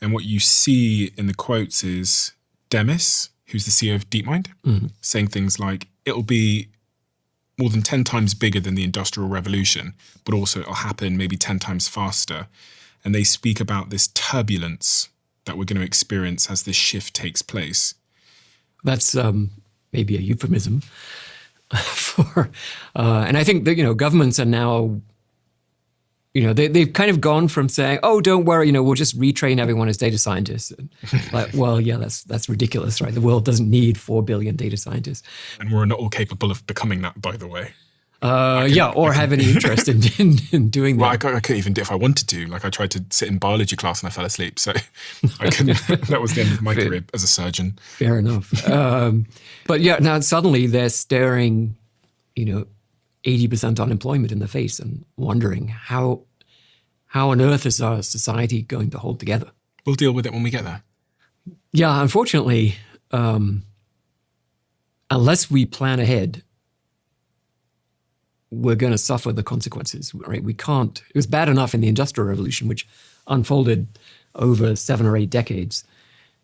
And what you see in the quotes is Demis, who's the CEO of DeepMind, saying things like, it'll be more than 10 times bigger than the Industrial Revolution, but also it'll happen maybe 10 times faster. And they speak about this turbulence that we're going to experience as this shift takes place. That's maybe a euphemism for, and I think that, governments are now, they've kind of gone from saying, oh, don't worry, we'll just retrain everyone as data scientists. Like, well, yeah, that's ridiculous, right? The world doesn't need 4 billion data scientists. And we're not all capable of becoming that, by the way. Or have any interest in doing that. Well, I couldn't even do it if I wanted to. Like, I tried to sit in biology class and I fell asleep. So I couldn't. That was the end of my career as a surgeon. Fair enough. But yeah, now suddenly they're staring, 80% unemployment in the face and wondering how on earth is our society going to hold together? We'll deal with it when we get there. Yeah, unfortunately, unless we plan ahead, we're going to suffer the consequences, right? We can't. It was bad enough in the Industrial Revolution, which unfolded over 7 or 8 decades,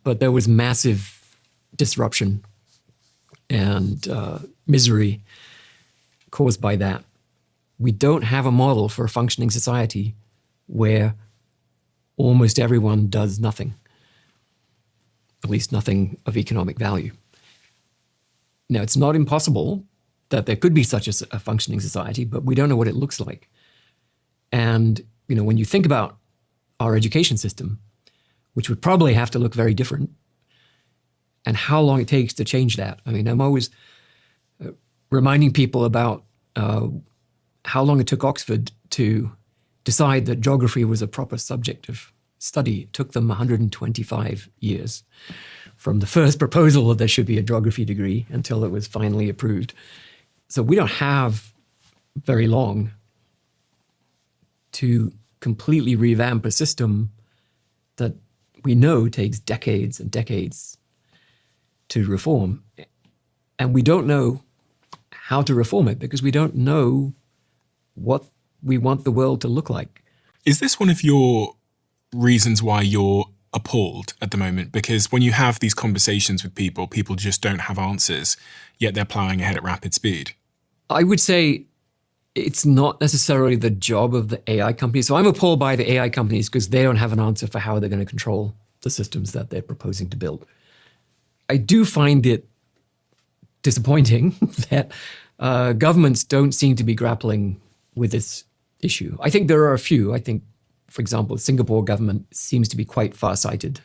but there was massive disruption and misery caused by that. We don't have a model for a functioning society where almost everyone does nothing, at least nothing of economic value. Now, it's not impossible that there could be such a functioning society, but we don't know what it looks like. And, when you think about our education system, which would probably have to look very different, and how long it takes to change that. I mean, I'm always reminding people about how long it took Oxford to decide that geography was a proper subject of study. It took them 125 years from the first proposal that there should be a geography degree until it was finally approved. So we don't have very long to completely revamp a system that we know takes decades and decades to reform. And we don't know how to reform it because we don't know what we want the world to look like. Is this one of your reasons why you're appalled at the moment? Because when you have these conversations with people, people just don't have answers, yet they're plowing ahead at rapid speed. I would say it's not necessarily the job of the AI companies. So I'm appalled by the AI companies because they don't have an answer for how they're going to control the systems that they're proposing to build. I do find it disappointing that governments don't seem to be grappling with this issue. I think there are a few. I think, for example, the Singapore government seems to be quite far-sighted,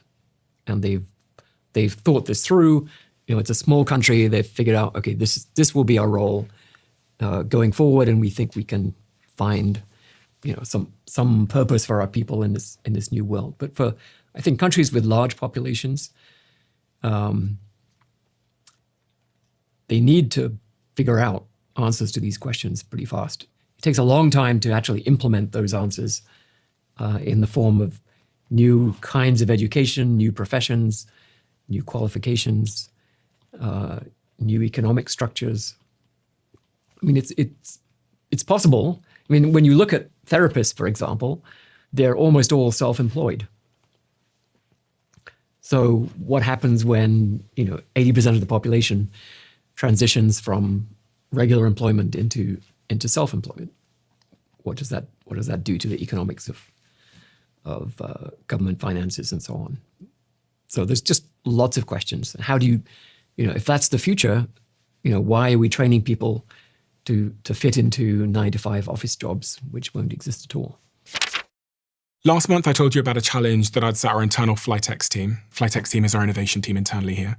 and they've thought this through. It's a small country. They've figured out, okay, this will be our role going forward, and we think we can find, some purpose for our people in this new world. But for, I think, countries with large populations, they need to figure out answers to these questions pretty fast. It takes a long time to actually implement those answers in the form of new kinds of education, new professions, new qualifications, new economic structures. I mean, it's possible. I mean, when you look at therapists, for example, they're almost all self-employed. So what happens when 80% of the population transitions from regular employment into self-employment? What does that do to the economics of government finances and so on? So there's just lots of questions. How do you, if that's the future, why are we training people to fit into 9-to-5 office jobs, which won't exist at all? Last month, I told you about a challenge that I'd set our internal Flytex team. Flytex team is our innovation team internally here.